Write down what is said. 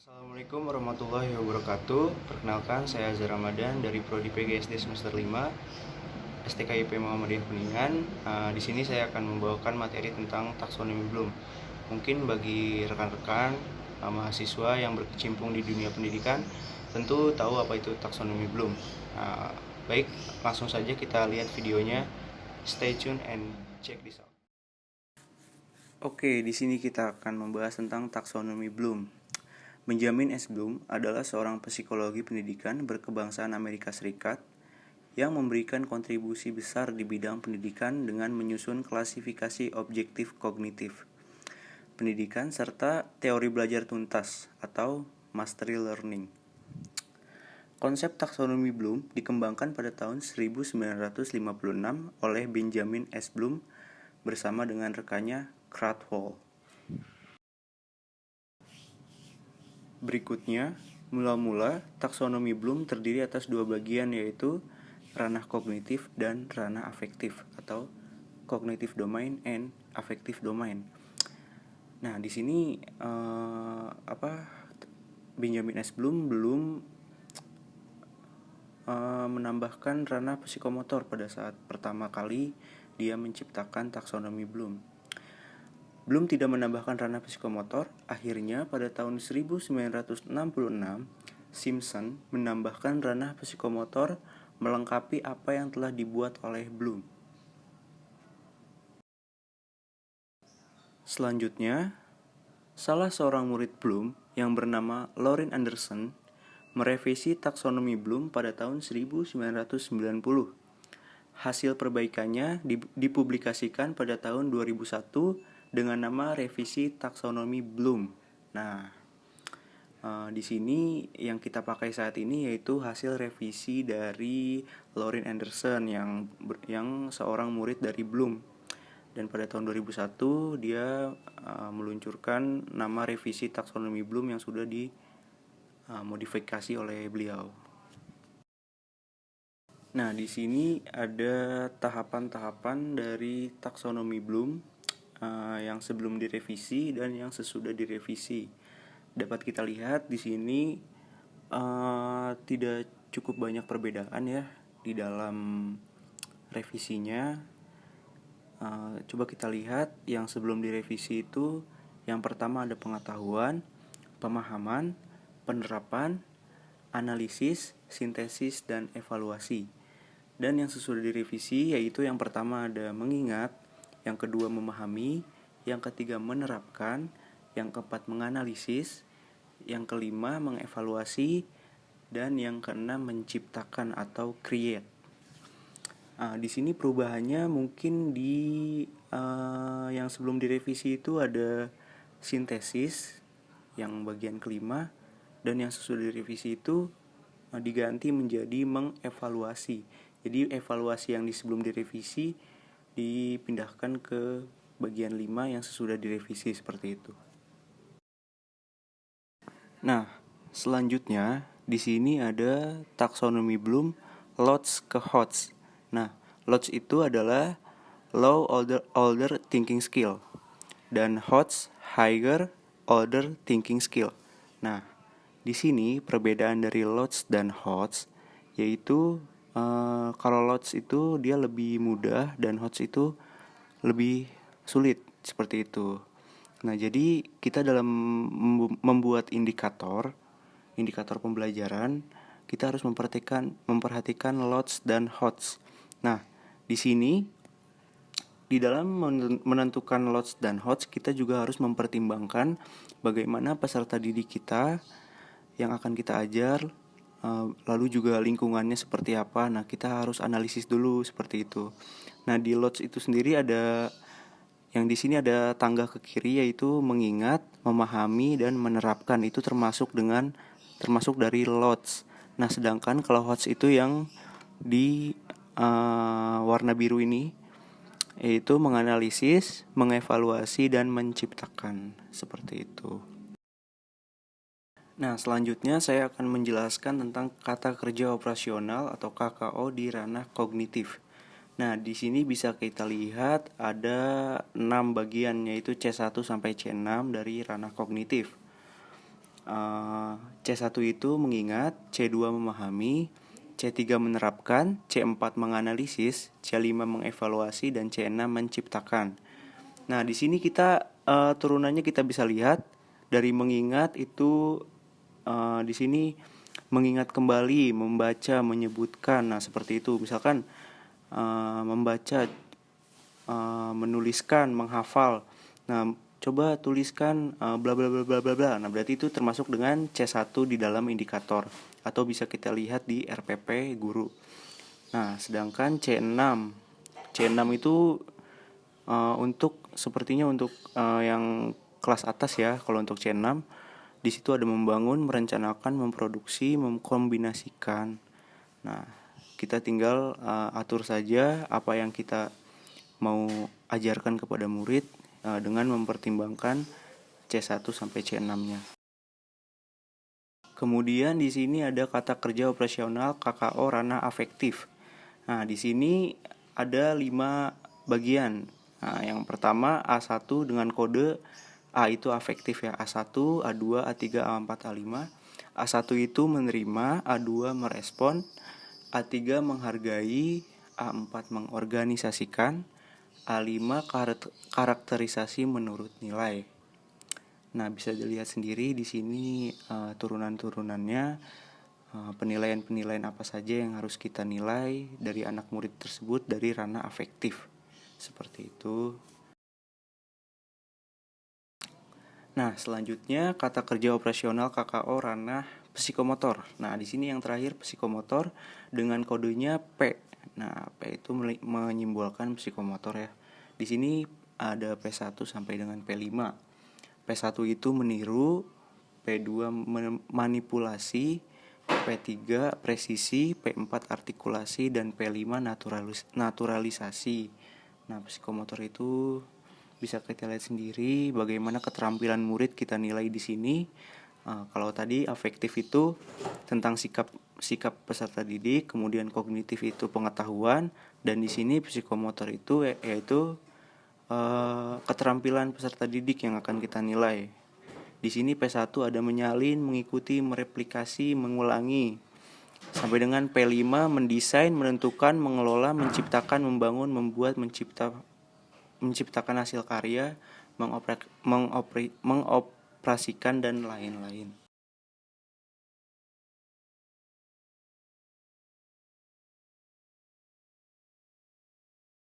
Assalamualaikum warahmatullahi wabarakatuh. Perkenalkan, saya Azhar Ramadan dari Prodi PGSD semester 5 STKIP Muhammadiyah Kuningan. Di sini saya akan membawakan materi tentang taksonomi Bloom. Mungkin bagi rekan-rekan mahasiswa yang berkecimpung di dunia pendidikan tentu tahu apa itu taksonomi Bloom. Baik, langsung saja kita lihat videonya. Stay tune and check this out. Oke, di sini kita akan membahas tentang taksonomi Bloom. Benjamin S. Bloom adalah seorang psikologi pendidikan berkebangsaan Amerika Serikat yang memberikan kontribusi besar di bidang pendidikan dengan menyusun klasifikasi objektif kognitif, pendidikan serta teori belajar tuntas atau mastery learning. Konsep taksonomi Bloom dikembangkan pada tahun 1956 oleh Benjamin S. Bloom bersama dengan rekannya Krathwohl. Berikutnya, mula-mula taksonomi Bloom terdiri atas dua bagian, yaitu ranah kognitif dan ranah afektif atau cognitive domain and affective domain. Nah, di sini Benjamin S. Bloom belum menambahkan ranah psikomotor pada saat pertama kali dia menciptakan taksonomi Bloom. Bloom tidak menambahkan ranah psikomotor. Akhirnya pada tahun 1966, Simpson menambahkan ranah psikomotor melengkapi apa yang telah dibuat oleh Bloom. Selanjutnya, salah seorang murid Bloom yang bernama Laurin Anderson merevisi taksonomi Bloom pada tahun 1990. Hasil perbaikannya dipublikasikan pada tahun 2001 dengan nama revisi taksonomi Bloom. Nah, di sini yang kita pakai saat ini yaitu hasil revisi dari Laurin Anderson yang seorang murid dari Bloom. Dan pada tahun 2001 dia meluncurkan nama revisi taksonomi Bloom yang sudah dimodifikasi oleh beliau. Nah, di sini ada tahapan-tahapan dari taksonomi Bloom yang sebelum direvisi dan yang sesudah direvisi. Dapat kita lihat di sini tidak cukup banyak perbedaan ya di dalam revisinya. Coba kita lihat yang sebelum direvisi itu, yang pertama ada pengetahuan, pemahaman, penerapan, analisis, sintesis, dan evaluasi. Dan yang sesudah direvisi yaitu yang pertama ada mengingat, yang kedua memahami, yang ketiga menerapkan, yang keempat menganalisis, yang kelima mengevaluasi, dan yang keenam menciptakan atau create. Di sini perubahannya mungkin di yang sebelum direvisi itu ada sintesis yang bagian kelima, dan yang sesudah direvisi itu diganti menjadi mengevaluasi. Jadi evaluasi yang sebelum direvisi dipindahkan ke bagian 5 yang sesudah direvisi, seperti itu. Nah, selanjutnya di sini ada taksonomi Bloom Lodz ke Hodge. Nah, Lodz itu adalah low older thinking skill dan Hodge higher older thinking skill. Nah, di sini perbedaan dari Lodz dan Hodge yaitu kalau Lodz itu dia lebih mudah dan Hodge itu lebih sulit, seperti itu. Nah, jadi kita dalam membuat indikator pembelajaran, kita harus memperhatikan Lodz dan Hodge. Nah, di sini di dalam menentukan Lodz dan Hodge, kita juga harus mempertimbangkan bagaimana peserta didik kita yang akan kita ajar, lalu juga lingkungannya seperti apa. Nah, kita harus analisis dulu, seperti itu. Nah, di Lodz itu sendiri yang di sini ada tangga ke kiri, yaitu mengingat, memahami, dan menerapkan. Itu termasuk dari Lodz. Nah, sedangkan kalau Hodge itu yang di warna biru ini, yaitu menganalisis, mengevaluasi, dan menciptakan, seperti itu. Nah, selanjutnya saya akan menjelaskan tentang kata kerja operasional atau KKO di ranah kognitif. Nah, di sini bisa kita lihat ada 6 bagian, yaitu C1 sampai C6 dari ranah kognitif. C1 itu mengingat, C2 memahami, C3 menerapkan, C4 menganalisis, C5 mengevaluasi, dan C6 menciptakan. Nah, di sini kita turunannya kita bisa lihat dari mengingat itu di sini mengingat kembali, membaca, menyebutkan. Nah, seperti itu. Misalkan membaca, menuliskan, menghafal. Nah, coba tuliskan bla bla bla bla bla bla. Nah, berarti itu termasuk dengan C1 di dalam indikator atau bisa kita lihat di RPP guru. Nah, sedangkan C6 itu untuk sepertinya untuk yang kelas atas ya. Kalau untuk C6 di situ ada membangun, merencanakan, memproduksi, mengkombinasikan. Nah, kita tinggal atur saja apa yang kita mau ajarkan kepada murid dengan mempertimbangkan C1 sampai C6-nya. Kemudian di sini ada kata kerja operasional KKO ranah afektif. Nah, di sini ada 5 bagian. Nah, yang pertama A1 dengan kode A itu afektif ya, A1, A2, A3, A4, A5. A1 itu menerima, A2 merespon, A3 menghargai, A4 mengorganisasikan, A5 karakterisasi menurut nilai. Nah, bisa dilihat sendiri di sini turunan-turunannya, penilaian-penilaian apa saja yang harus kita nilai dari anak murid tersebut dari ranah afektif. Seperti itu. Nah, selanjutnya kata kerja operasional KKO ranah psikomotor. Nah, di sini yang terakhir psikomotor dengan kodenya P. Nah, P itu menyimbolkan psikomotor ya. Di sini ada P1 sampai dengan P5. P1 itu meniru, P2 manipulasi, P3 presisi, P4 artikulasi, dan P5 naturalisasi. Nah, psikomotor itu bisa kita lihat sendiri bagaimana keterampilan murid kita nilai di sini. Kalau tadi afektif itu tentang sikap peserta didik, kemudian kognitif itu pengetahuan, dan di sini psikomotor itu yaitu keterampilan peserta didik yang akan kita nilai. Di sini P1 ada menyalin, mengikuti, mereplikasi, mengulangi. Sampai dengan P5 mendesain, menentukan, mengelola, menciptakan, membangun, membuat, menciptakan hasil karya, mengoperasikan dan lain-lain.